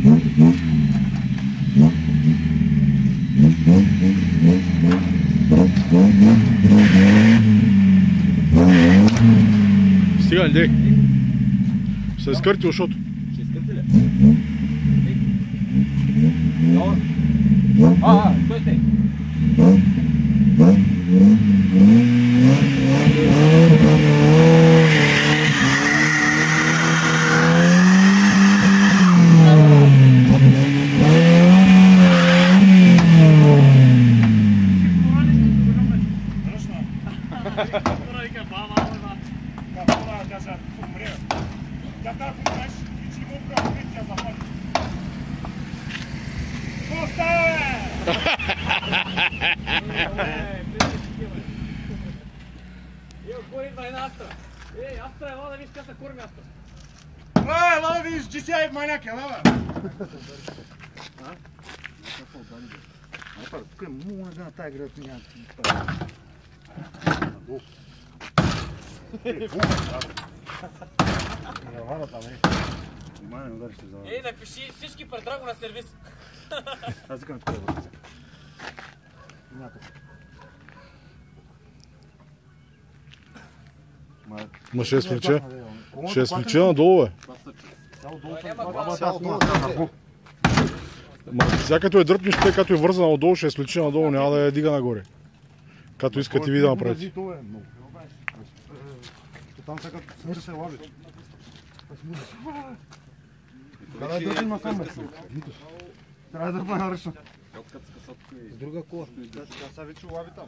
Стига ли, дей? Се е скъртил, защото. Ще изкърти ли? Стой те! Отгоре идва една Астра. Астра, ела да виж как се корми Астра. Ела да видиш GCI маняк, ела бе! Тук е много на тая игра, ти няма Напиши всички пред Драго на сервис. Аз викам тук е върху. Ма ще е свлече надолу, бе. Сега като е дръпниш, те като е вързана надолу, ще е свлече надолу, няма да я дига нагоре. Като иска ти ви да направите. Там сега смири се лави. Трябва да държим насам, бе. Трябва да дърпа наръчно. С друга кола. Сега вече лави там.